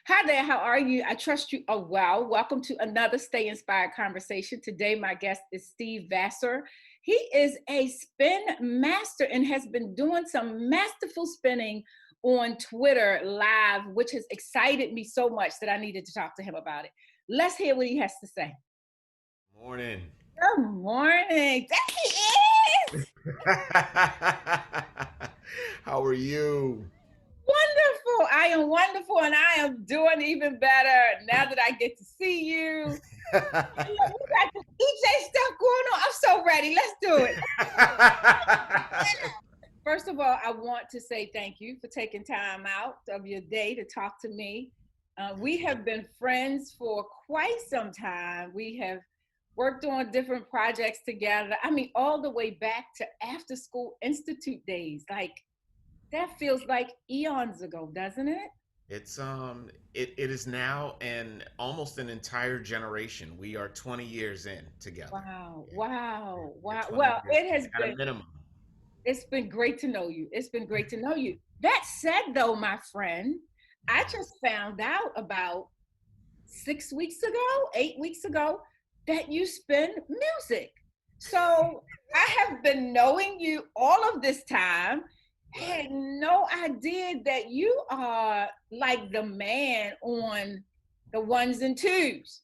Hi there, how are you? I trust you are well. Welcome to another Stay Inspired conversation. Today, my guest is Steve Vassor. He is a spin master and has been doing some masterful spinning on Twitter live, which has excited me so much that I needed to talk to him about it. Let's hear what he has to say. Morning. Good morning. There he is. How are you? Wonderful. I am wonderful and I am doing even better now that I get to see you. We got the DJ stuff going on. I'm so ready. Let's do it. First of all, I want to say thank you for taking time out of your day to talk to me. We have been friends for quite some time. We have worked on different projects together. I mean, all the way back to after school institute days. Like that feels like eons ago, doesn't it? It is now and almost an entire generation. We are 20 years in together. Wow, Yeah. wow, We're wow. 20 Well, years in at a minimum. it's been great to know you. It's been great to know you. That said, though, my friend, I Mhm. just found out about 6 weeks ago, 8 weeks ago, that you spin music. So I have been knowing you all of this time, Right. had no idea that you are like the man on the ones and twos.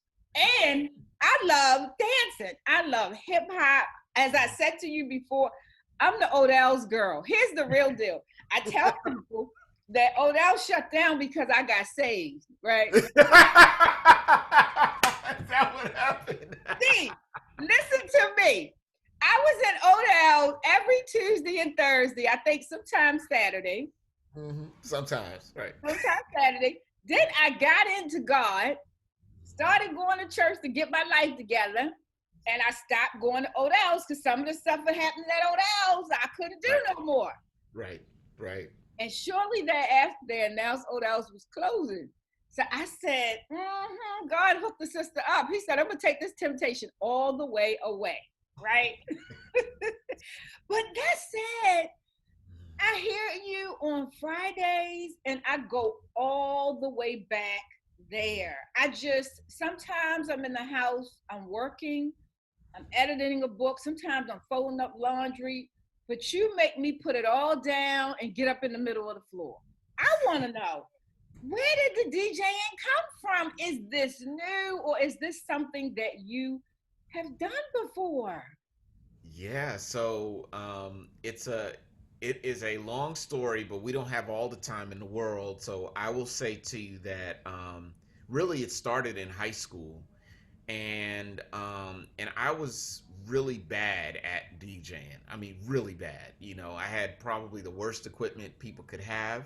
And I love dancing. I love hip hop. As I said to you before, I'm the Odell's girl. Here's the real deal. I tell people that Odell shut down because I got saved, right? Is that what happened? Steve, listen to me. I was in Odell every Tuesday and Thursday. I think sometimes Saturday. Sometimes, right. Sometimes Saturday. Then I got into God, started going to church to get my life together, and I stopped going to Odell's because some of the stuff that happened at Odell's I couldn't do Right. no more. Right. Right. And shortly thereafter, they announced Odell's was closing. So I said, God hooked the sister up. He said, I'm going to take this temptation all the way away. Right. But that said, I hear you on Fridays and I go all the way back there. I just, sometimes I'm in the house, I'm working, I'm editing a book, sometimes I'm folding up laundry, but you make me put it all down and get up in the middle of the floor. I want to know, where did the DJing come from? Is this new or is this something that you have done before? Yeah, so it is a long story, but we don't have all the time in the world. So I will say to you that really it started in high school, and I was really bad at DJing. I mean, really bad. I had probably the worst equipment people could have.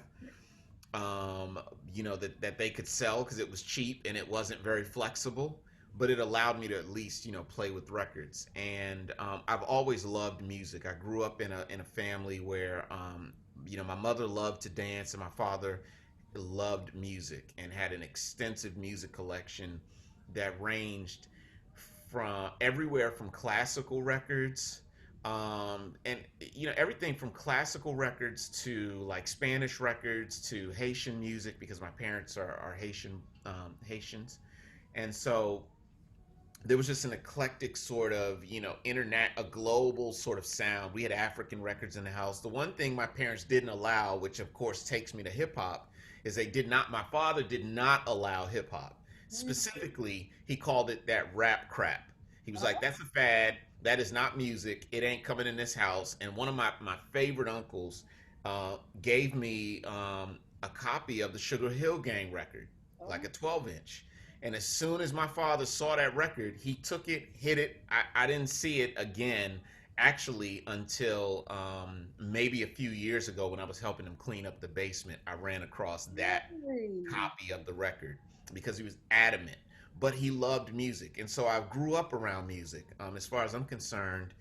Um, that they could sell because it was cheap and it wasn't very flexible, but it allowed me to at least play with records. And I've always loved music. I grew up in a family where my mother loved to dance and my father loved music and had an extensive music collection that ranged from everywhere from classical records, and everything from classical records to like Spanish records to Haitian music because my parents are Haitians, and so there was just an eclectic sort of internet, a global sort of sound. We had African records in the house. The one thing my parents didn't allow, which of course takes me to hip hop, is they did not my father did not allow hip hop. Specifically, he called it that rap crap. He was like, that's a fad, that is not music, it ain't coming in this house. And one of my favorite uncles gave me a copy of the Sugar Hill Gang record, like a 12-inch. And as soon as my father saw that record, he took it, hit it. I didn't see it again, actually, until maybe a few years ago when I was helping him clean up the basement. I ran across that Really? copy of the record because he was adamant. But he loved music. And so I grew up around music. As far as I'm concerned,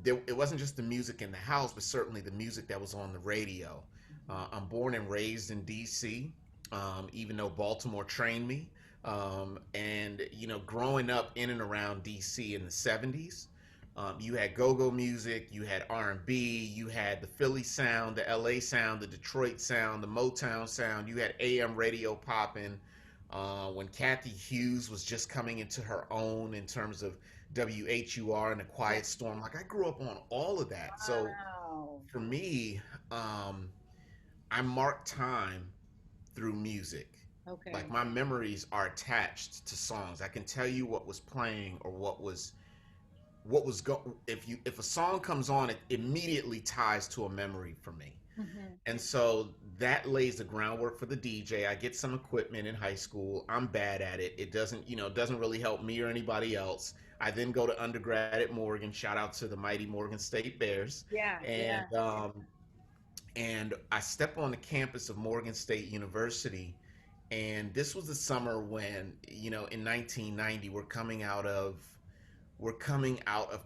it wasn't just the music in the house, but certainly the music that was on the radio. I'm born and raised in D.C., even though Baltimore trained me. And growing up in and around DC in the 70s, You had go-go music, you had R&B, you had the Philly sound, the LA sound, the Detroit sound, the Motown sound. You had AM radio popping. When Kathy Hughes was just coming into her own in terms of WHUR and the Yeah. Quiet Storm. Like I grew up on all of that. So Wow. for me, um, I mark time through music. Like Okay. my memories are attached to songs. I can tell you what was playing or if a song comes on, it immediately ties to a memory for me. Hmm. And so that lays the groundwork for the DJ. I get some equipment in high school. I'm bad at it. It doesn't really help me or anybody else. I then go to undergrad at Morgan. Shout out to the mighty Morgan State Bears. Yeah. And Yeah. I step on the campus of Morgan State University, and this was the summer when, in 1990, we're coming out of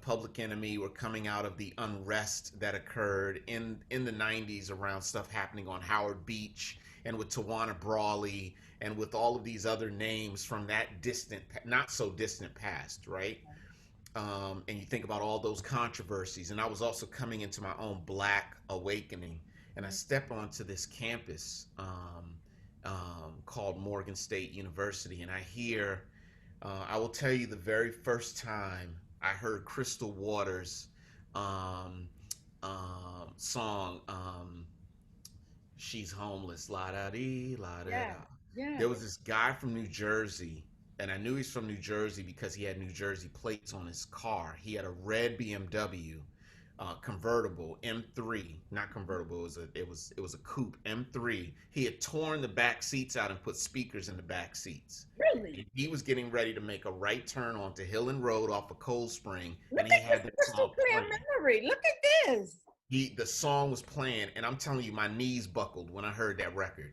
Public Enemy. We're coming out of the unrest that occurred in the 90s around stuff happening on Howard Beach and with Tawana Brawley and with all of these other names from that distant, not so distant past, right? And you think about all those controversies. And I was also coming into my own black awakening. And I step onto this campus called Morgan State University, and I will tell you the very first time I heard Crystal Waters' um, song, She's Homeless, la da dee, la da Yeah. da. Yeah. There was this guy from New Jersey, and I knew he's from New Jersey because he had New Jersey plates on his car. He had a red BMW convertible M3, not convertible. It was a coupe M3. He had torn the back seats out and put speakers in the back seats. Really? And he was getting ready to make a right turn onto Hillen Road off of Cold Spring, Look and he at this had that crystal song clear playing. memory. Look at this. The song was playing, and I'm telling you, my knees buckled when I heard that record.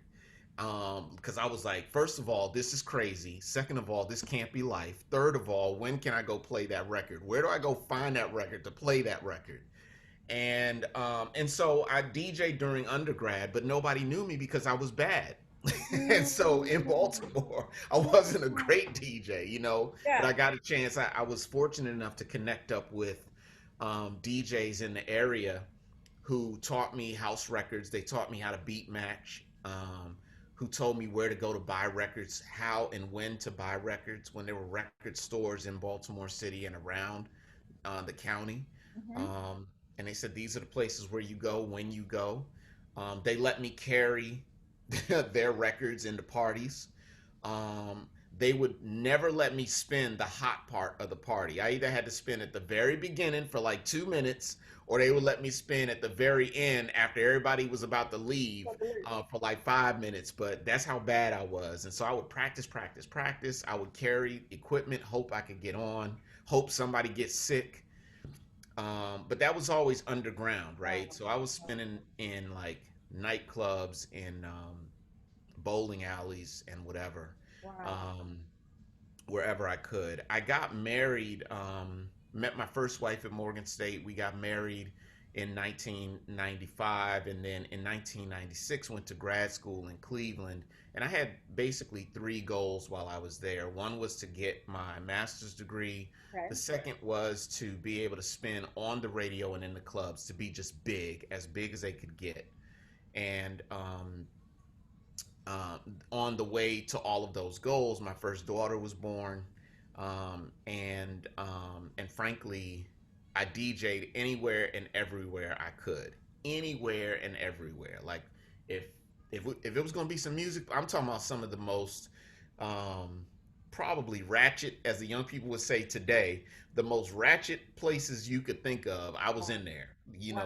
Because I was like, first of all, this is crazy. Second of all, this can't be life. Third of all, when can I go play that record? Where do I go find that record to play that record? And so I DJ during undergrad, but nobody knew me because I was bad. And so in Mm. Baltimore, I wasn't a great DJ, but Yeah. I got a chance. I was fortunate enough to connect up with DJs in the area who taught me house records. They taught me how to beat match. Who told me where to go to buy records, how and when to buy records when there were record stores in Baltimore City and around the county. Hmm. Um, and they said these are the places where you go when you go. They let me carry their records into parties. Um, they would never let me spin the hot part of the party. I either had to spin at the very beginning for like 2 minutes, or they would let me spin at the very end after everybody was about to leave for like 5 minutes. But that's how bad I was. And so I would practice, practice, practice. I would carry equipment, hope I could get on, hope somebody gets sick. But that was always underground, right? So I was spinning in like nightclubs and bowling alleys and whatever, Wow. um, wherever I could. I got married, met my first wife at Morgan State. We got married in 1995, and then in 1996 went to grad school in Cleveland. And I had basically three goals while I was there. One was to get my master's degree. Okay. The second was to be able to spin on the radio and in the clubs, to be just big, as big as they could get. And uh, on the way to all of those goals, my first daughter was born, and frankly, I DJ'd anywhere and everywhere I could, anywhere and everywhere. Like if if it was gonna be some music, I'm talking about some of the most um, probably ratchet, as the young people would say today, the most ratchet places you could think of. I was in there.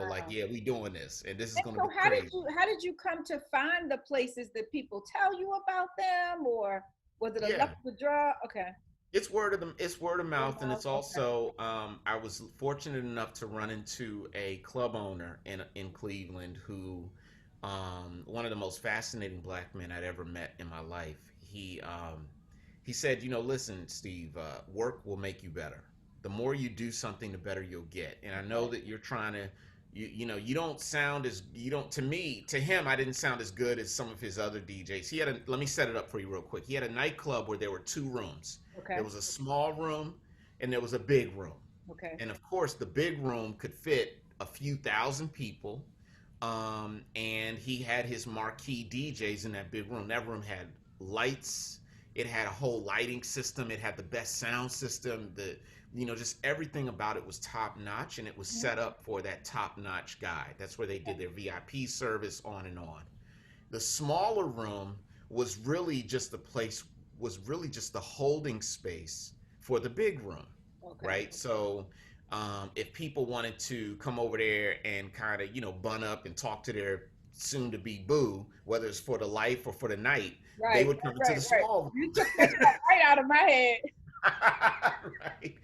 Like, Wow. yeah, we doing this, and this is And gonna so be crazy. how did you come to find the places that people tell you about them, or was it a luck Yeah, of the draw? Okay. it's word of Word of mouth, and mouth. it's Okay. also I was fortunate enough to run into a club owner in Cleveland who one of the most fascinating black men I'd ever met in my life. He said, listen, Steve, work will make you better. The more you do something, the better you'll get. And I know that you're trying to, you don't sound as, you don't, to him, I didn't sound as good as some of his other DJs. Let me set it up for you real quick. He had a nightclub where there were two rooms. Okay. There was a small room and there was a big room. Okay. And of course, the big room could fit a few thousand people. And he had his marquee DJs in that big room. That room had lights. It had a whole lighting system. It had the best sound system. Just everything about it was top notch, and it was Mhm. set up for that top notch guy. That's where they did their VIP service, on and on. The smaller room was really just the place, was really just the holding space for the big room, Okay. right? So if people wanted to come over there and kind of, bun up and talk to their soon to be boo, whether it's for the life or for the night, they Right, would come into right, the right. small You took room. that right out of my head. Right.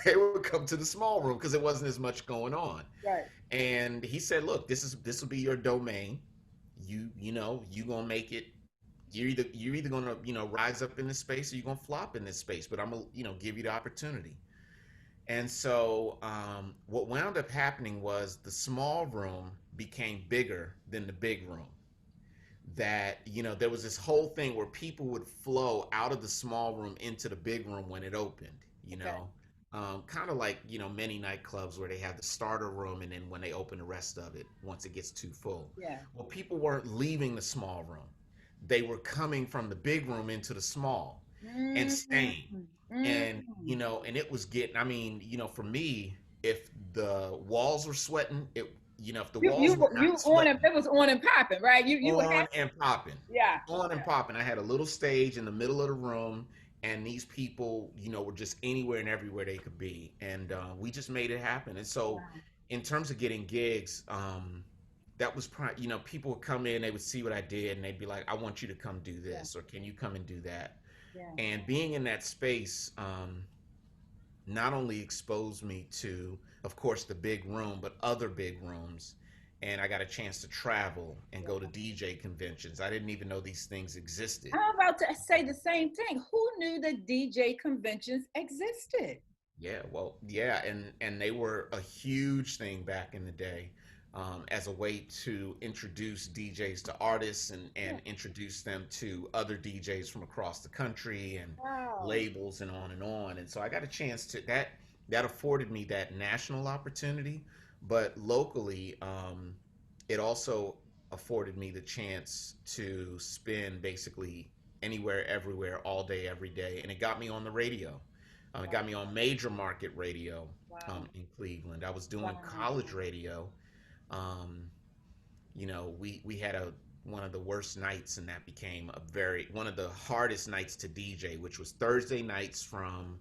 They would come to the small room because there wasn't as much going on. Right. And he said, "Look, this will be your domain. You gonna make it. You're either gonna rise up in this space, or you're gonna flop in this space. But I'm gonna give you the opportunity." And so what wound up happening was the small room became bigger than the big room. That there was this whole thing where people would flow out of the small room into the big room when it opened. You Okay. know, kind of like many nightclubs where they have the starter room, and then when they open the rest of it, once it gets too full. Yeah. Well, people weren't leaving the small room; they were coming from the big room into the small and Mm, staying. And mm. and it was getting. I mean, for me, if the walls were sweating, if the You walls you were you not on and sweating, it was on and popping, right? You were on happy. and popping, Yeah. on and popping. I had a little stage in the middle of the room, and these people, were just anywhere and everywhere they could be, and we just made it happen. And so, Wow. in terms of getting gigs, that was people would come in, they would see what I did, and they'd be like, "I want you to come do Yeah. this, or can you come and do that?" Yeah. And being in that space, not only exposed me to, of course, the big room, but other big rooms. And I got a chance to travel and go to Yeah. DJ conventions. I didn't even know these things existed. I'm about to say the same thing. Who knew that DJ conventions existed? Yeah, well, yeah, and they were a huge thing back in the day, as a way to introduce DJs to artists, Yeah. and introduce them to other DJs from across the country, and Wow. labels, and on and on. And so I got a chance to that afforded me that national opportunity, but locally, it also afforded me the chance to spin basically anywhere, everywhere, all day, every day, and it got me on the radio. It Wow. got me on major market radio, Wow. in Cleveland. I was doing Wow. college radio. Um, we had a one of the worst nights, and that became a very one of the hardest nights to DJ, which was Thursday nights from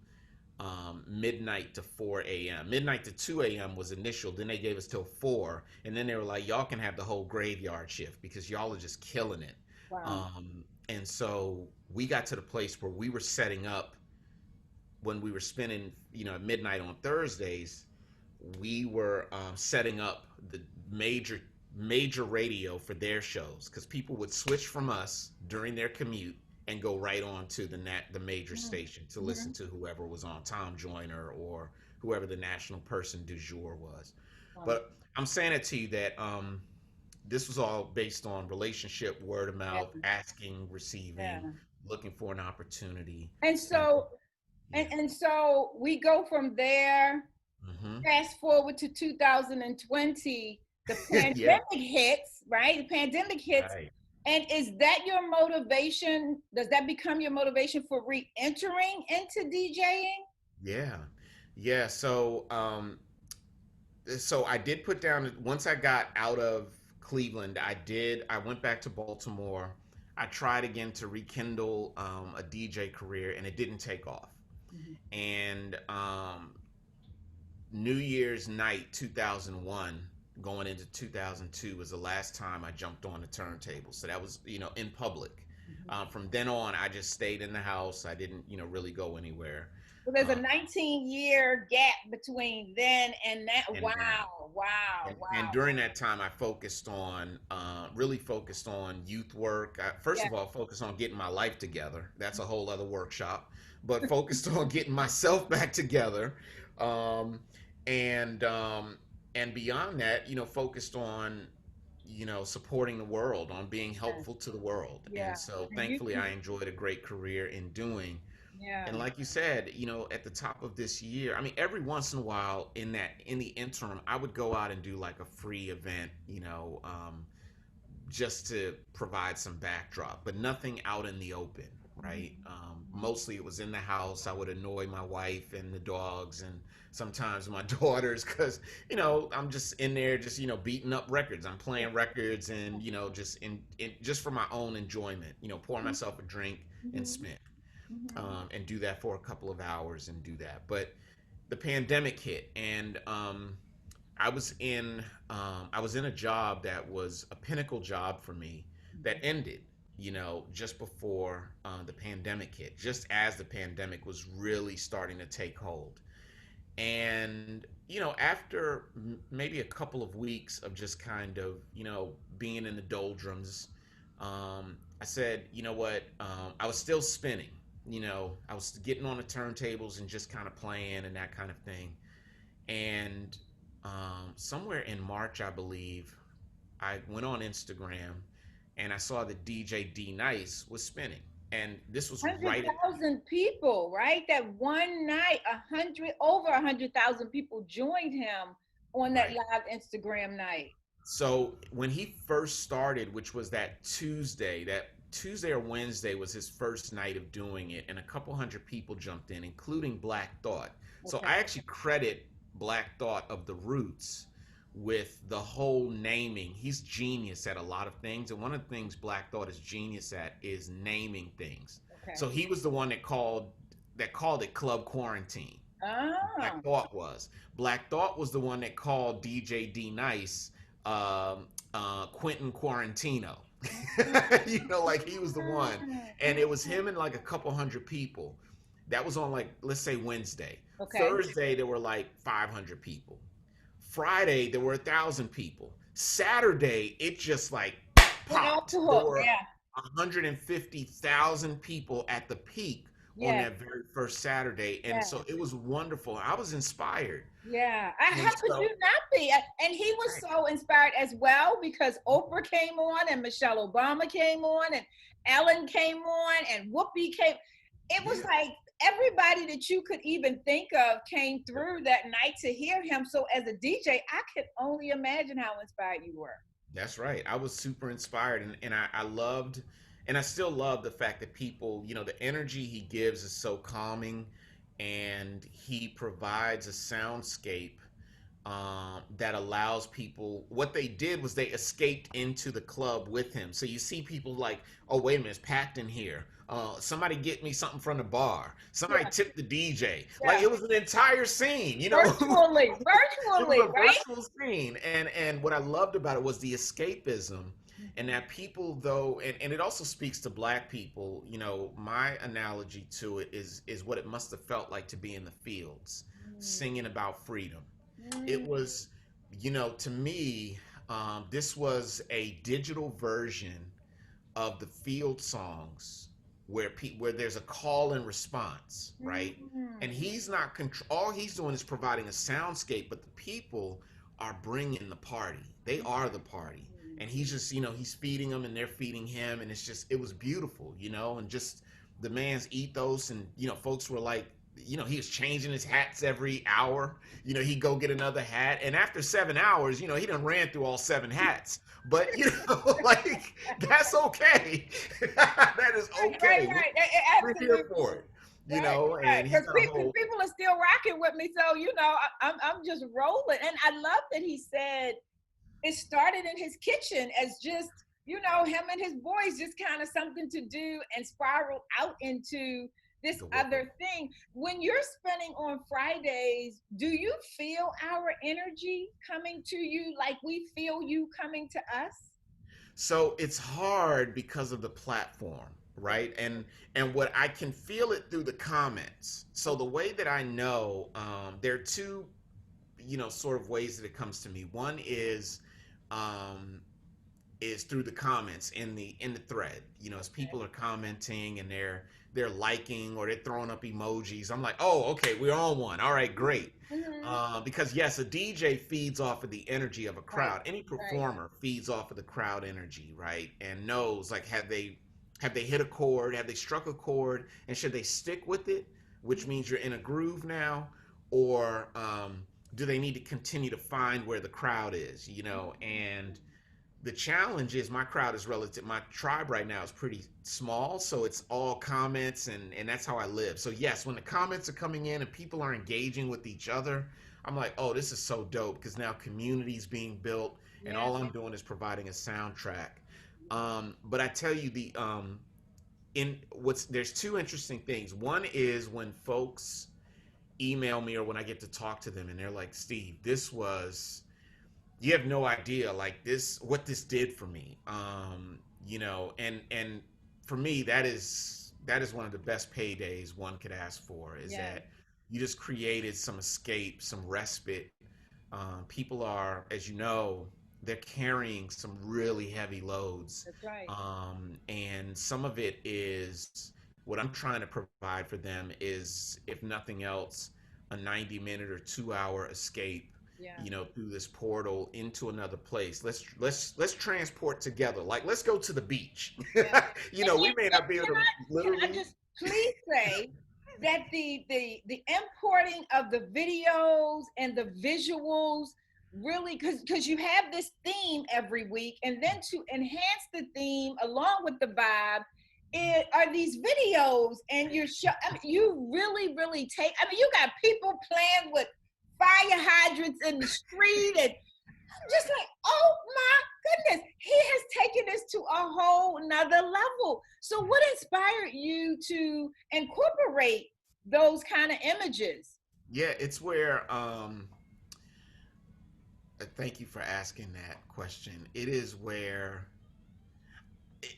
midnight to 4 a.m. Midnight to 2 a.m. was initial. Then they gave us till 4, and then they were like, "Y'all can have the whole graveyard shift because y'all are just killing it." Wow. And so we got to the place where we were setting up when we were spinning, at midnight on Thursdays. We were setting up the major major radio for their shows because people would switch from us during their commute and go right on to the major station to listen Mm-hmm. to whoever was on, Tom Joyner or whoever the national person du jour was. Wow. But I'm saying it to you that this was all based on relationship, word of Yeah. mouth, asking, receiving, Yeah. looking for an opportunity, And and so yeah. and so we go from there. Hmm. Fast forward to 2020, the Yeah. pandemic hits, right? The pandemic hits. Right. And is that your motivation? Does that become your motivation for re-entering into DJing? Yeah. Yeah. So I did put down, once I got out of Cleveland, I went back to Baltimore. I tried again to rekindle a DJ career, and it didn't take off. Mhm. And New Year's night 2001 going into 2002 was the last time I jumped on the turntable. So that was, in public. Mhm. From then on, I just stayed in the house. I didn't, really go anywhere. So there's a Um, 19-year gap between then and now. and now, Wow, wow, and wow. during that time, I focused on, really focused on youth work. First Yeah. of all, focused on getting my life together. That's a whole other workshop. But focused on getting myself back together, um, and um, and beyond that, focused on, supporting the world, on being Yeah. helpful to the world. And Yeah. so, And thankfully, I enjoyed a great career in doing Yeah. And like you said, at the top of this year, I mean, every once in a while in the interim, I would go out and do like a free event, just to provide some backdrop, but nothing out in the open, right? Mostly it was in the house. I would annoy my wife and the dogs and sometimes my daughters because, I'm just in there just, beating up records. I'm playing records and, just just for my own enjoyment, pour myself a drink and Mhm. spin, Mhm. and do that for a couple of hours and do that. But the pandemic hit and I was in I was in a job that was a pinnacle job for me that ended, just before the pandemic hit, just as the pandemic was really starting to take hold. And after maybe a couple of weeks of just kind of being in the doldrums, I said, you know what? I was still spinning. I was getting on the turntables and just kind of playing and that kind of thing. And somewhere in March, I believe, I went on Instagram and I saw that DJ D Nice was spinning. And this was Hundred right at thousand people, right? That one night, over 100,000 people joined him on that right. live Instagram night. So when he first started, which was that Tuesday or Wednesday was his first night of doing it, and a couple hundred people jumped in, including Black Thought. So Okay. I actually credit Black Thought of the Roots with the whole naming. He's genius at a lot of things, and one of the things Black Thought is genius at is naming things. Okay. So he was the one that called it Club Quarantine. Oh. Black Thought was. Black Thought was the one that called DJ D Nice Quentin Quarantino. Like he was the one. And it was him and like a couple hundred people. That was on like, let's say Wednesday. Okay. Thursday, there were like 500 people. Friday, there were 1,000 people. Saturday, it just like Went off popped. the There hook. were Yeah. 150,000 people at the peak on Yeah. that very first Saturday. And Yeah. so it was wonderful. I was inspired. Yeah. And How could you so, not be? And he was right. so inspired as well because Oprah came on and Michelle Obama came on and Ellen came on and Whoopi came. It was Yeah. like everybody that you could even think of came Yep. through that night to hear him. So as a DJ, I could only imagine how inspired you were. That's right. I was super inspired and I loved and I still love the fact that people, the energy he gives is so calming and he provides a soundscape that allows people. What they did was they escaped into the club with him. So you see people like, oh wait a minute, it's packed in here. Somebody get me something from the bar. Somebody Yeah, tip the DJ. Like yeah. it was an entire scene, Virtually, It was virtually, a right? virtual scene, and what I loved about it was the escapism, and that people though, and it also speaks to Black people. My analogy to it is what it must have felt like to be in the fields, Mm, singing about freedom. It mm, was, to me, this was a digital version of the field songs where there's a call and response, right? And mm, he's not control. All he's doing is providing a soundscape, but the people are bringing the party. They are the party, and he's just he's feeding them, and they're feeding him, and it was beautiful, and just the man's ethos, and folks were like. He was changing his hats every hour. He'd go get another hat. And after 7 hours, he done ran through all seven hats. But like that's okay. That is right, okay. right. We're here Absolutely. for it. Right, right. And he's Because got a whole people are still rocking with me, so I'm just rolling. And I love that he said it started in his kitchen as just him and his boys just kind of something to do and spiraled out into this the world. other thing. When you're spending on Fridays, do you feel our energy coming to you like we feel you coming to us? So it's hard because of the platform, right? And what I can feel it through the comments. So the way that I know, there are two, sort of ways that it comes to me. One um, is through the comments in the thread. As people are commenting and they're liking or they're throwing up emojis. I'm like, oh, okay, we're on one. All right, great. Mm-hmm. Because yes, a DJ feeds off of the energy of a Right, crowd. Any right. performer feeds off of the crowd energy, right? And knows like Have they hit a chord? Have they struck a chord? And should they stick with it, which means you're in a groove now, or do they need to continue to find where the crowd is? And the challenge is my crowd is relative. My tribe right now is pretty small, so it's all comments, and that's how I live. So yes, when the comments are coming in and people are engaging with each other, I'm like, oh, this is so dope because now community's being built, and Yeah. all I'm doing is providing a soundtrack. But I tell you, in what's there's two interesting things. One is when folks email me or when I get to talk to them, and they're like, Steve, this was you have no idea like this what this did for me. And for me that is one of the best paydays one could ask for, is Yeah. that you just created some escape, some respite. People are, as you know, they're carrying some really heavy loads. That's right. And some of it is what I'm trying to provide for them is, if nothing else, a 90-minute or 2-hour escape, Yeah. through this portal into another place. Let's transport together. Like, let's go to the beach. Yeah. We may And not be able to can I literally. just please say that the importing of the videos and the visuals really, because you have this theme every week, and then to enhance the theme along with the vibe, it are these videos, and you're I mean, you really take. I mean, you got people playing with fire hydrants in the street, and just like, oh my goodness, he has taken this to a whole nother level. So what inspired you to incorporate those kind of images? Yeah, it's where thank you for asking that question. It is where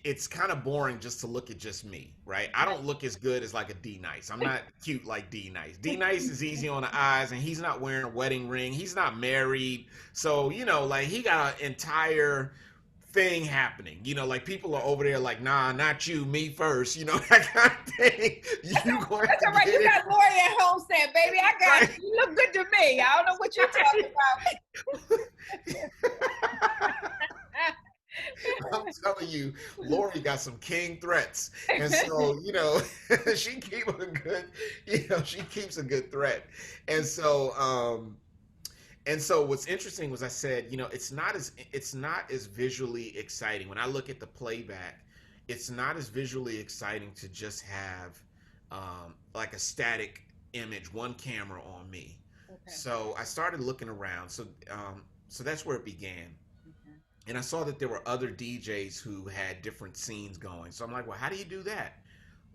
it's kind of boring just to look at just me, right? I don't look as good as like a D Nice. I'm not cute like D Nice. D Nice is easy on the eyes, and he's not wearing a wedding ring. He's not married. So, like he got an entire thing happening. Like people are over there like, nah, not you, me first, that kind of thing. You going That's to all right. get You it. got Lori at home saying, baby, I got Right. you. You look good to me. I don't know what you're talking I'm telling you, Lori got some king threats, and so she keep a good, she keeps a good threat, and so what's interesting was I said, it's not as visually exciting when I look at the playback. It's not as visually exciting to just have like a static image, one camera on me. Okay. So I started looking around. So that's where it began, Okay. and I saw that there were other DJs who had different scenes going. So I'm like, well, how do you do that?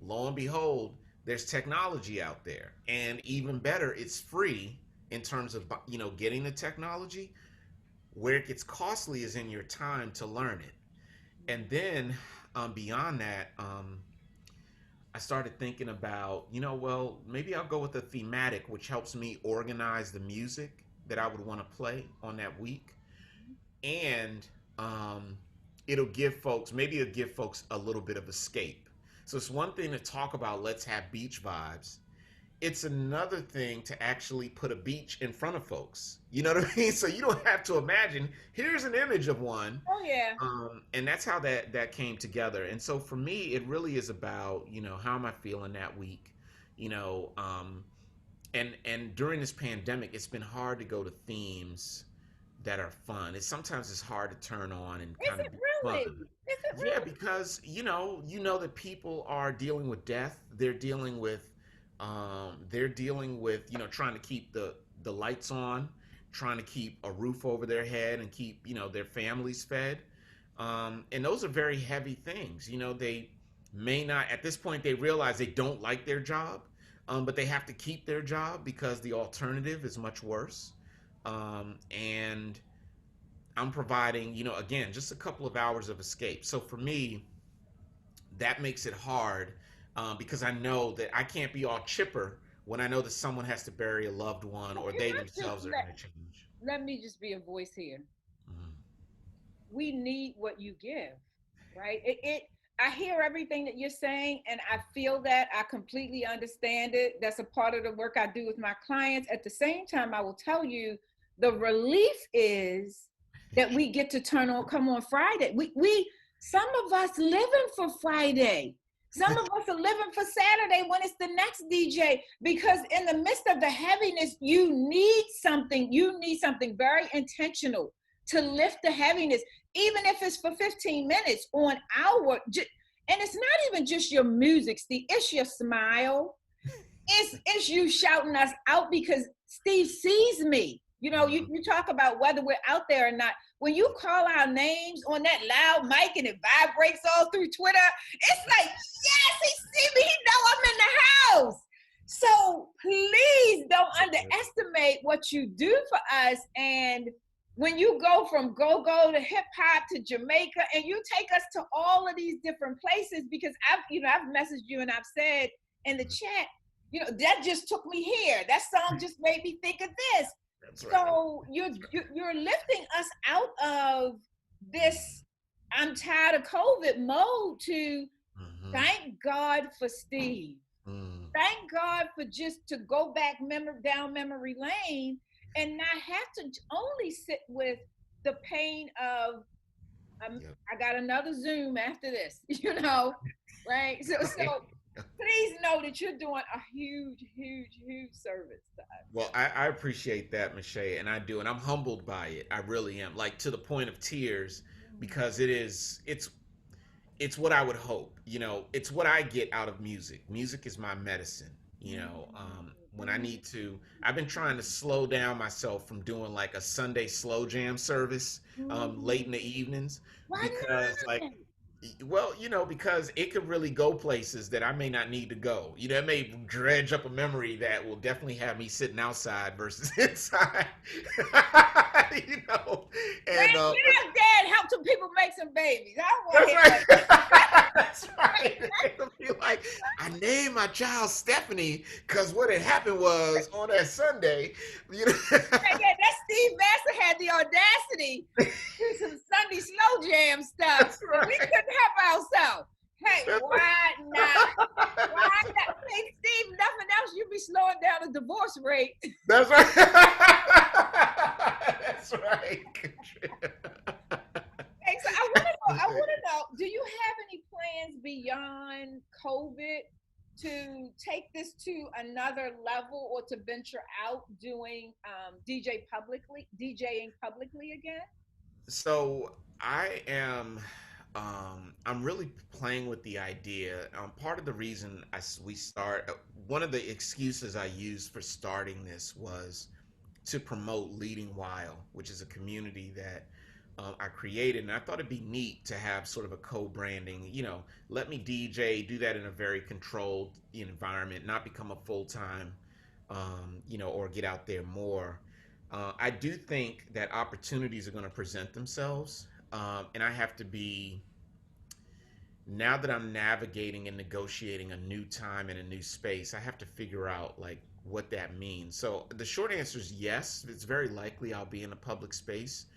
Lo and behold, there's technology out there, and even better, it's free in terms of getting the technology. Where it gets costly is in your time to learn it. And then beyond that, I started thinking about, well, maybe I'll go with a thematic, which helps me organize the music that I would want to play on that week, and um, it'll give folks a little bit of escape. So it's one thing to talk about, let's have beach vibes. It's another thing to actually put a beach in front of folks. You know what I mean? So you don't have to imagine. Here's an image of one, Oh yeah. and that's how that came together. And so for me, it really is about how am I feeling that week, you know, and during this pandemic, it's been hard to go to themes that are fun. It's hard to turn on and Is kind it of be really? fun. Is it Yeah, really? because you know that people are dealing with death. They're dealing with trying to keep the lights on, trying to keep a roof over their head and keep their families fed. And those are very heavy things. They may not at this point they realize they don't like their job, but they have to keep their job because the alternative is much worse. And I'm providing, again, just a couple of hours of escape. So for me, that makes it hard because I know that I can't be all chipper when I know that someone has to bury a loved one Well, or can they I just themselves are going to change. let me just be a voice here. Mhm. We need what you give, right? I hear everything that you're saying, and I feel that. I completely understand it. That's a part of the work I do with my clients. At the same time, I will tell you the relief is that we get to come on Friday. We Some of us living for Friday. Some of us are living for Saturday when it's the next DJ, because in the midst of the heaviness, you need something very intentional to lift the heaviness, even if it's for 15 minutes on and it's not even just your music, Steve, it's your smile. It's you shouting us out because Steve sees me. You talk about whether we're out there or not. When you call our names on that loud mic and it vibrates all through Twitter, it's like, yes, he see me. He know I'm in the house. So please don't underestimate what you do for us. And when you go from go-go to hip hop to Jamaica, and you take us to all of these different places, because I've messaged you and I've said in the chat, that just took me here. That song just made me think of this. That's right. So you're lifting us out of this I'm tired of COVID mode to thank God for Steve. Thank God for just to go back down memory lane and not have to only sit with the pain of I got another Zoom after this, right? So please know that you're doing a huge, huge, huge service to us. Well, I appreciate that, Mischa, and I do, and I'm humbled by it. I really am, like to the point of tears, because it's what I would hope. It's what I get out of music. Music is my medicine. When I need to, I've been trying to slow down myself from doing like a Sunday slow jam service late in the evenings. Why Because not? like, well, because it could really go places that I may not need to go. It may dredge up a memory that will definitely have me sitting outside versus inside. you know, and Get out there and help some people make some babies. I want to that's hear right. That's right. It'll be like, I named my child Stephanie because what had happened was on that Sunday, Yeah, that Steve Vassor had the audacity to do some Sunday slow jam stuff. That's right. We couldn't help ourselves. Hey, why not? Why not? Hey, Steve, nothing else, you be slowing down the divorce rate. That's right. That's right. Hey, so I want to know, do you have any plans beyond COVID to take this to another level, or to venture out doing DJing publicly again? So I am I'm really playing with the idea. Part of the reason we start, one of the excuses I used for starting this was to promote Leading Wild, which is a community that I created, and I thought it'd be neat to have sort of a co-branding. Let me DJ, do that in a very controlled environment, not become a full-time, or get out there more. I do think that opportunities are going to present themselves, and I have to be, now that I'm navigating and negotiating a new time and a new space, I have to figure out like what that means. So the short answer is yes. It's very likely I'll be in a public space,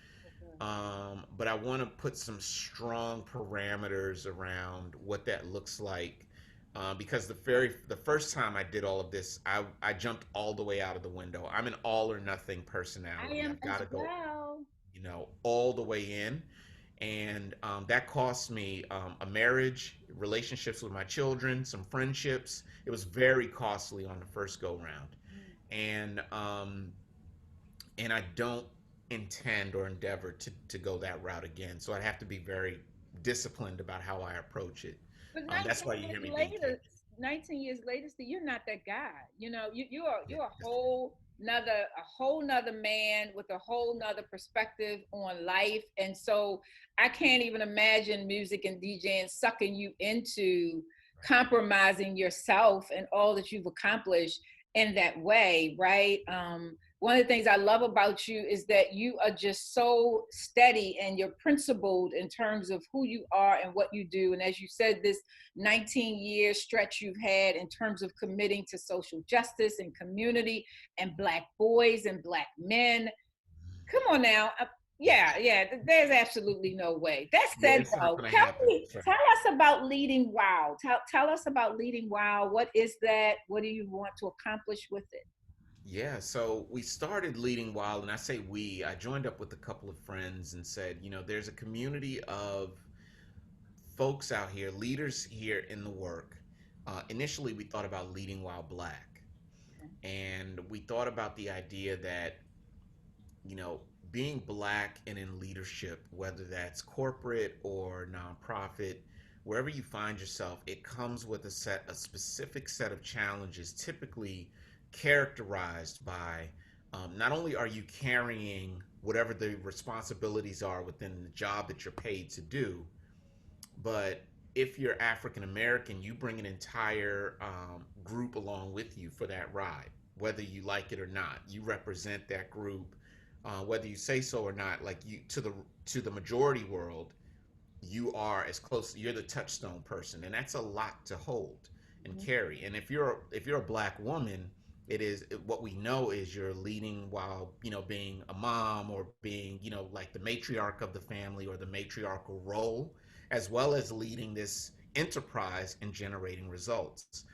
but I want to put some strong parameters around what that looks like. Because the first time I did all of this, I jumped all the way out of the window. I'm an all or nothing personality. I am I've got to as go, well. all the way in, and that cost me a marriage, relationships with my children, some friendships. It was very costly on the first go round, and I don't intend or endeavor to go that route again. So I have to be very disciplined about how I approach it. But That's why you hear me being 19 years later, Steve, you're not that guy. You're a whole nother man with a whole nother perspective on life. And so I can't even imagine music and DJing sucking you into compromising yourself and all that you've accomplished in that way, right? One of the things I love about you is that you are just so steady and you're principled in terms of who you are and what you do. And as you said, this 19-year stretch you've had in terms of committing to social justice and community and Black boys and Black men. Come on now. Yeah, there's absolutely no way. That said, though, tell us about Leading Wild. Tell us about Leading Wild. What is that? What do you want to accomplish with it? Yeah, so we started Leading Wild, and I say we, I joined up with a couple of friends and said, there's a community of folks out here, leaders here in the work, initially we thought about leading while black. Okay. And we thought about the idea that, you know, being black and in leadership, whether that's corporate or nonprofit, wherever you find yourself, it comes with a specific set of challenges, typically characterized by not only are you carrying whatever the responsibilities are within the job that you're paid to do, but if you're African American, you bring an entire group along with you for that ride, whether you like it or not. You represent that group, whether you say so or not. Like you to the majority world, you are as close. You're the touchstone person, and that's a lot to hold and Mhm. carry. And if you're a black woman, what we know is you're leading while being a mom or being like the matriarch of the family or the matriarchal role, as well as leading this enterprise and generating results.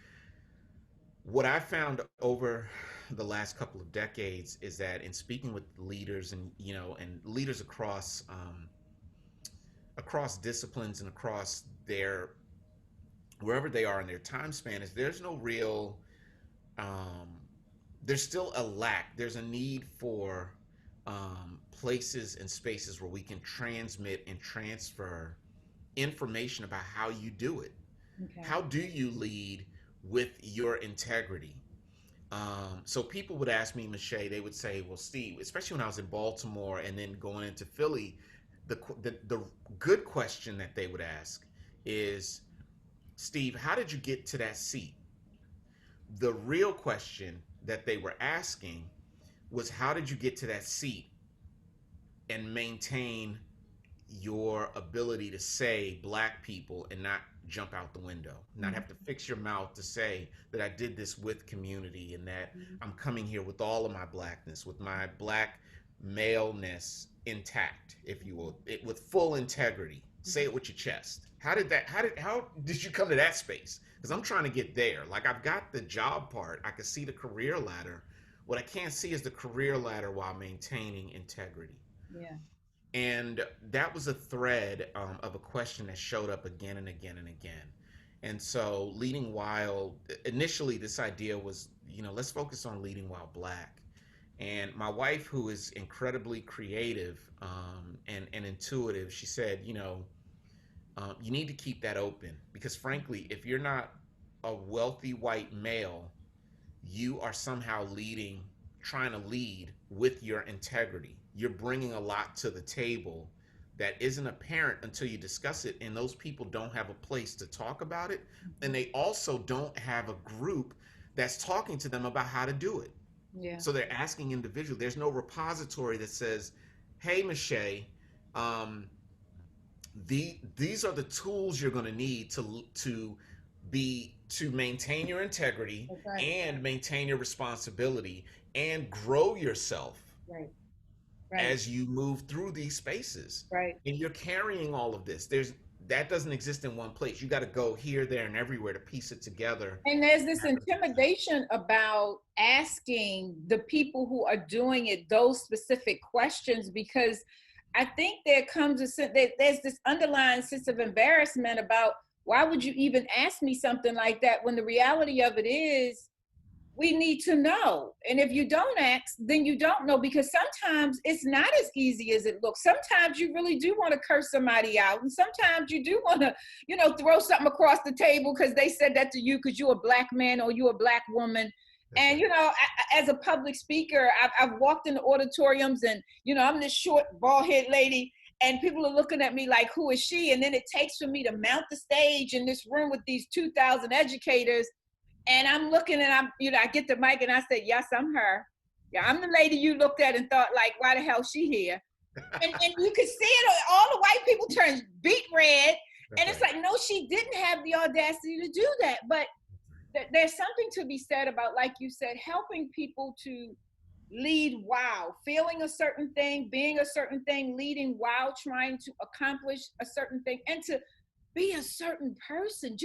What I found over the last couple of decades is that in speaking with leaders and leaders across disciplines and across their wherever they are in their time span, is there's no real um, there's still a lack. There's a need for places and spaces where we can transmit and transfer information about how you do it. Okay. How do you lead with your integrity? So people would ask me, Mischa, they would say, well, Steve, especially when I was in Baltimore and then going into Philly, the good question that they would ask is, Steve, how did you get to that seat? The real question that they were asking was, how did you get to that seat and maintain your ability to say black people and not jump out the window, not have to Mhm. fix your mouth to say that I did this with community and that Mhm. I'm coming here with all of my blackness, with my black maleness intact, if you will, with full integrity. Say Mhm. it with your chest. How did you come to that space? Because I'm trying to get there. Like, I've got the job part, I can see the career ladder. What I can't see is the career ladder while maintaining integrity. Yeah. And that was a thread of a question that showed up again and again and again. And so, leading while initially, this idea was, let's focus on leading while black. And my wife, who is incredibly creative and intuitive, she said, you need to keep that open because, frankly, if you're not a wealthy white male, you are somehow trying to lead with your integrity. You're bringing a lot to the table that isn't apparent until you discuss it, and those people don't have a place to talk about it, and Mhm. they also don't have a group that's talking to them about how to do it. Yeah. So they're asking individually. There's no repository that says, "Hey, Michelle, um, these are the tools you're going to need to maintain your integrity That's right. and maintain your responsibility and grow yourself Right. Right. as you move through these spaces." Right. And you're carrying all of this. There's That doesn't exist in one place. You got to go here, there, and everywhere to piece it together. And there's this intimidation about asking the people who are doing it those specific questions because I think there comes there's this underlying sense of embarrassment about why would you even ask me something like that when the reality of it is we need to know. And if you don't ask, then you don't know because sometimes it's not as easy as it looks. Sometimes you really do want to curse somebody out. And sometimes you do want to, throw something across the table because they said that to you because you're a black man or you're a black woman. That's And, right. as a public speaker, I've walked into auditoriums and, I'm this short, bald head lady and people are looking at me like, who is she? And then it takes for me to mount the stage in this room with these 2,000 educators and I'm looking and I get the mic and I said, yes, I'm her. Yeah, I'm the lady you looked at and thought, like, why the hell she here? And you could see it, all the white people turn beet red. That's And it's right. like, no, she didn't have the audacity to do that. But there's something to be said about, like you said, helping people to lead while feeling a certain thing, being a certain thing, leading while trying to accomplish a certain thing, and to be a certain person.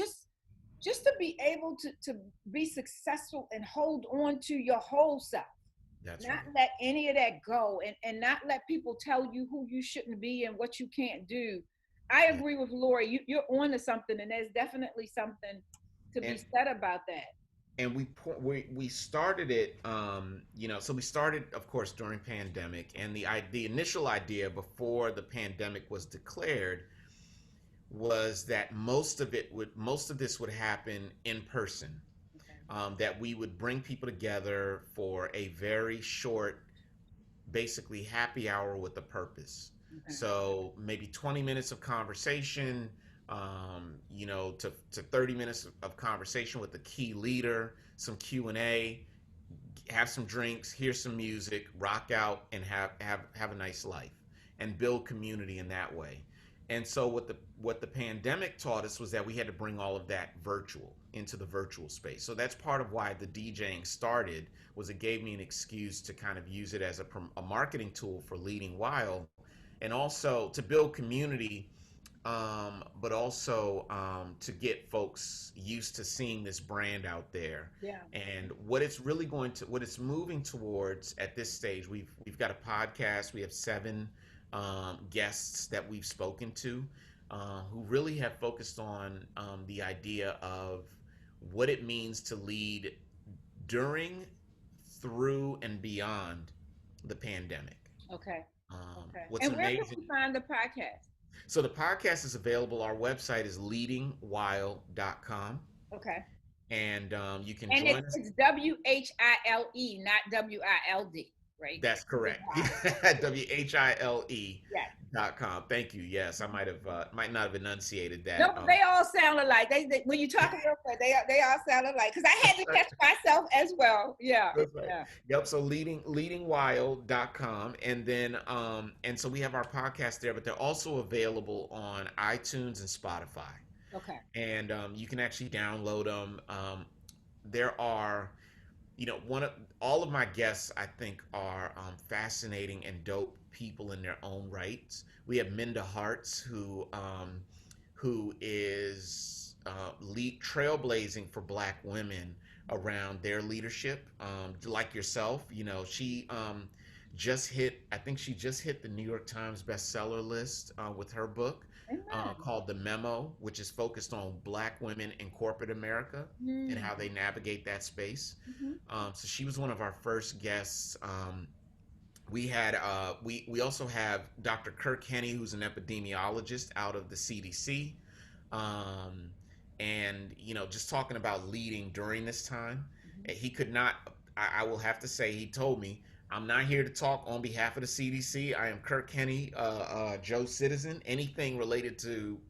Just to be able to be successful and hold on to your whole self, That's not right. let any of that go, and not let people tell you who you shouldn't be and what you can't do. I agree with Lori. You're on to something, and there's definitely something to be and said about that. and we started it, so we started, of course, during pandemic, and the initial idea before the pandemic was declared was that most of this would happen in person. Okay. That we would bring people together for a very short, basically happy hour with a purpose. Okay. So maybe 20 minutes of conversation, to 30 minutes of conversation with the key leader, some Q&A, have some drinks, hear some music, rock out, and have a nice life, and build community in that way. And so what the pandemic taught us was that we had to bring all of that virtual into the virtual space. So that's part of why the DJing started, was it gave me an excuse to kind of use it as a marketing tool for Leading Wild, and also to build community, but also to get folks used to seeing this brand out there. Yeah. And what it's moving towards at this stage, we've got a podcast. We have 7 guests that we've spoken to, who really have focused on the idea of what it means to lead during, through, and beyond the pandemic. Okay. Okay. What's And where can amazing. we find the podcast? So the podcast is available. Our website is leadingwild.com, Okay. and you can And join us. it's WHILE, not WILD, right? That's correct. Yes. WHILE.com. Thank you. Yes, I might not have enunciated No, that. they all sound alike. They when you talk real quick, they all sound alike. Because I had to catch myself as well. Yeah. That's right. Yeah. Yep. So leadingwild.com, and then and so we have our podcast there, but they're also available on iTunes and Spotify. Okay. And you can actually download them. There are, one of all of my guests, I think, are fascinating and dope people in their own rights. We have Minda Harts, who is lead trailblazing for Black women around their leadership. Like yourself, she I think she just hit the New York Times bestseller list with her book called The Memo, which is focused on Black women in corporate America and how they navigate that space. So she was one of our first guests. We also have Dr. Kirk Henney, who's an epidemiologist out of the CDC, and just talking about leading during this time. He could not. I will have to say, he told me, I'm not here to talk on behalf of the CDC. I am Kirk Henney, Joe Citizen. Anything related to,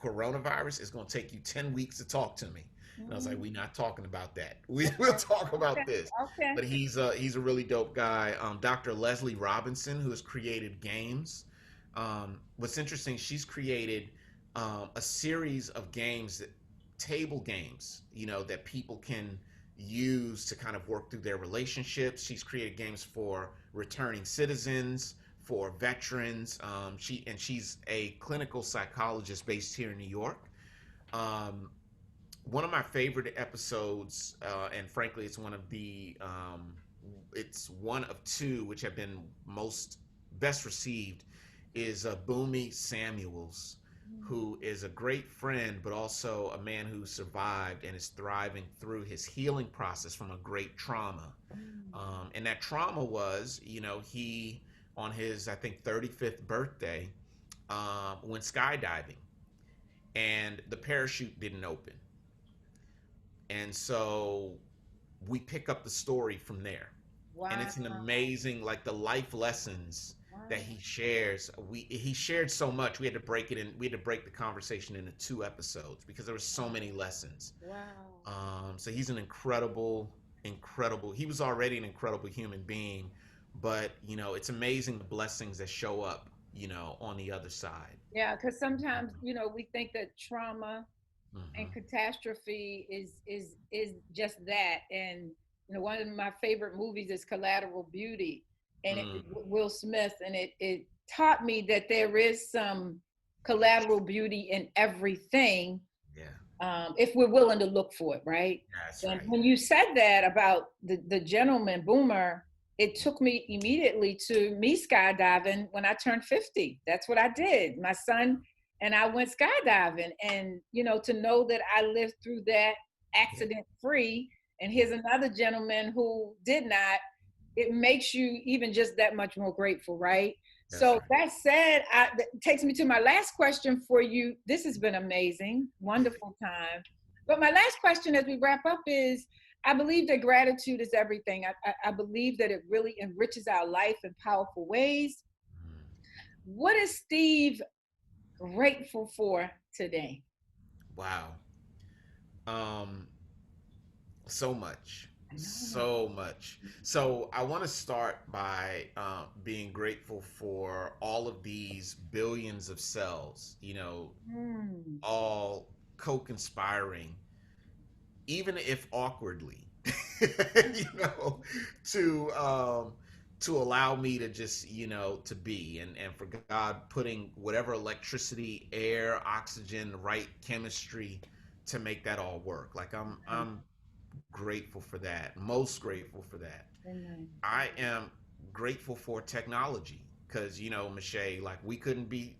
coronavirus is going to take you 10 weeks to talk to me. And I was like, we're not talking about that. We'll talk about this. Okay. But he's a really dope guy. Dr. Leslie Robinson, who has created games. What's interesting, she's created a series of games, table games, that people can use to kind of work through their relationships. She's created games for returning citizens, for veterans. She's a clinical psychologist based here in New York. One of my favorite episodes, and frankly, it's one of 2 which have been best received, is Boomy Samuels, who is a great friend, but also a man who survived and is thriving through his healing process from a great trauma. And that trauma was, he, on his, I think, 35th birthday, went skydiving, and the parachute didn't open. And so we pick up the story from there. Wow. And it's an amazing, like, the life lessons that he shares. He shared so much. We had to break the conversation into 2 episodes because there were so many lessons. Wow. So he's an incredible, he was already an incredible human being, but it's amazing the blessings that show up, on the other side. Yeah, because sometimes, we think that trauma and catastrophe is just that. And one of my favorite movies is Collateral Beauty, and it Will Smith, and it taught me that there is some collateral beauty in everything. Yeah. If we're willing to look for it, right? That's and right. when you said that about the gentleman Boomer, it took me immediately to me skydiving when I turned 50. That's what I did. My son and I went skydiving. And, to know that I lived through that Yeah. accident free, and Yeah. here's another gentleman who did not, it makes you even just that much more grateful, right? That's So right. that said, that takes me to my last question for you. This has been amazing, wonderful time. But my last question as we wrap up is, I believe that gratitude is everything. I believe that it really enriches our life in powerful ways. Mm. What is Steve grateful for today? Wow. Um, so much, I know. so much. So I want to start by being grateful for all of these billions of cells, Mm, all co-conspiring, even if awkwardly, you know, to to allow me to just, to be, and for God putting whatever electricity, air, oxygen, the right chemistry to make that all work. Like I'm grateful for that. Most grateful for that. amen. I am grateful for technology because Michelle, like we couldn't be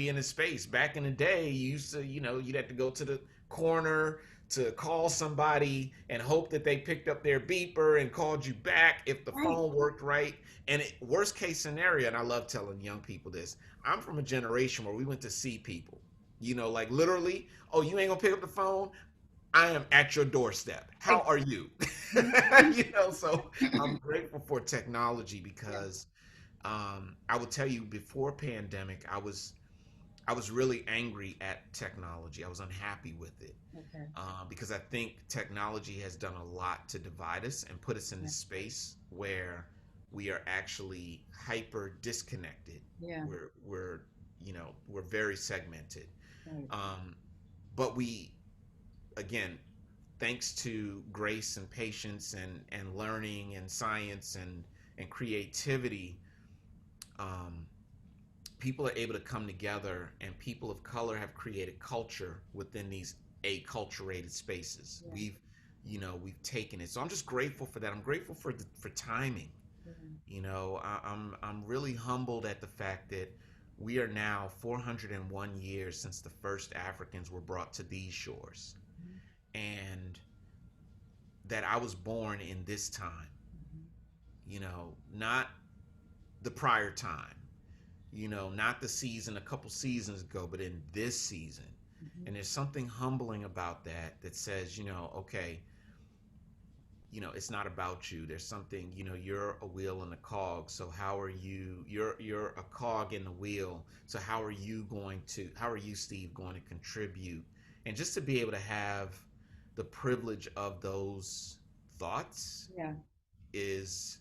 in a space back in the day. You used to, you'd have to go to the corner to call somebody and hope that they picked up their beeper and called you back if the Right. phone worked right. And worst case scenario, and I love telling young people this, I'm from a generation where we went to see people. Like literally, oh, you ain't gonna pick up the phone? I am at your doorstep. How are you? So I'm grateful for technology Yeah. because I will tell you before pandemic, I was really angry at technology. I was unhappy with it Okay. because I think technology has done a lot to divide us and put us in Yeah. this space where we are actually hyper disconnected. Yeah. We're very segmented. Right. Um, but we again, thanks to grace and patience and learning and science and creativity, um, people are able to come together, and people of color have created culture within these acculturated spaces. Yeah. We've taken it. So I'm just grateful for that. I'm grateful for timing. Yeah. I'm really humbled at the fact that we are now 401 years since the first Africans were brought to these shores, Mhm. and that I was born in this time, Mhm. not the prior time, not the season a couple seasons ago, but in this season. Mhm. And there's something humbling about that says, okay, it's not about you. There's something, you're a wheel and a cog. So how are you? You're a cog in the wheel. So how are you, Steve, going to contribute? And just to be able to have the privilege of those thoughts Yeah. is,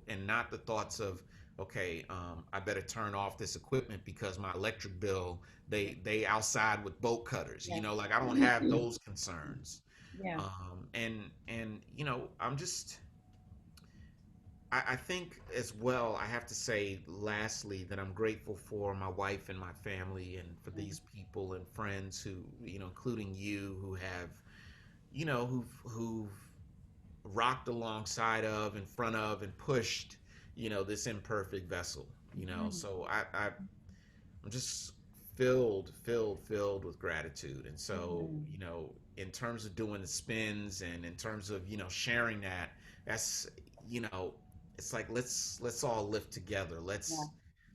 and not the thoughts of, okay, I better turn off this equipment because my electric bill, they outside with bolt cutters, Yeah. like I don't have those concerns. Yeah. And I'm just, I think as well, I have to say lastly that I'm grateful for my wife and my family and for these people and friends who, including you, who have, who've rocked alongside of, in front of, and pushed, this imperfect vessel. Mhm. So I'm just filled with gratitude. And so, Amen. in terms of doing the spins and in terms of, sharing that's, you know, it's like let's all lift together. Yeah.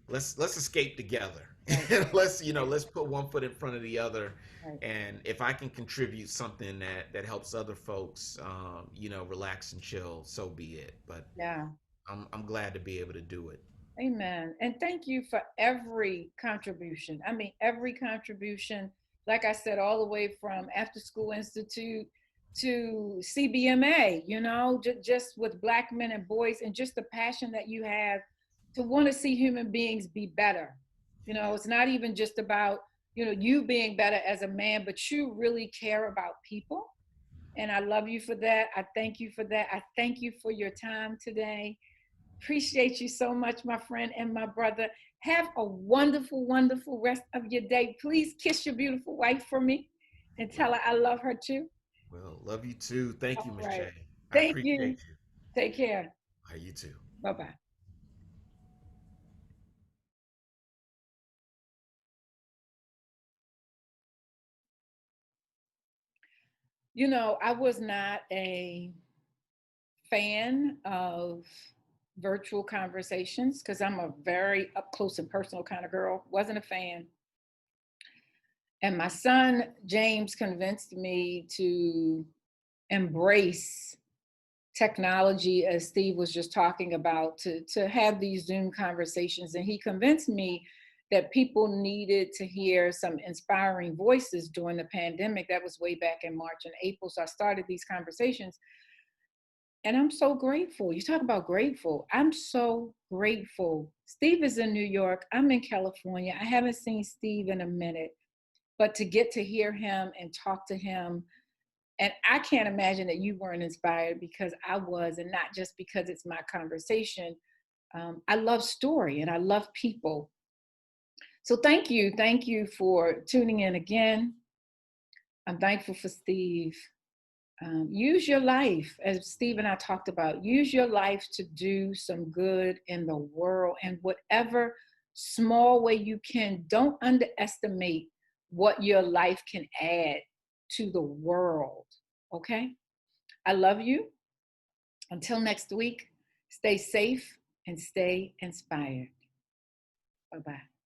Let's escape together. Right. let's Right. let's put one foot in front of the other. Right. And if I can contribute something that helps other folks, relax and chill, so be it. But Yeah. I'm glad to be able to do it. Amen. And thank you for every contribution. I mean, every contribution, like I said, all the way from After School Institute to CBMA, just with Black men and boys, and just the passion that you have to want to see human beings be better. It's not even just about, you being better as a man, but you really care about people. And I love you for that. I thank you for that. I thank you for your time today. Appreciate you so much, my friend and my brother. Have a wonderful, wonderful rest of your day. Please kiss your beautiful wife for me and tell Well, her I love her too. well, love you too. Thank you, All Miss right. J. I Thank appreciate you. you. Take care. You too. Bye bye. I was not a fan of virtual conversations because I'm a very up close and personal kind of girl. Wasn't a fan. And my son, James, convinced me to embrace technology, as Steve was just talking about, to have these Zoom conversations. And he convinced me that people needed to hear some inspiring voices during the pandemic. That was way back in March and April. So I started these conversations. And I'm so grateful. You talk about grateful. I'm so grateful. Steve is in New York. I'm in California. I haven't seen Steve in a minute, but to get to hear him and talk to him, and I can't imagine that you weren't inspired, because I was, and not just because it's my conversation. I love story and I love people. So thank you. Thank you for tuning in again. I'm thankful for Steve. Use your life, as Steve and I talked about, use your life to do some good in the world, and whatever small way you can. Don't underestimate what your life can add to the world. Okay? I love you. Until next week, stay safe and stay inspired. Bye bye.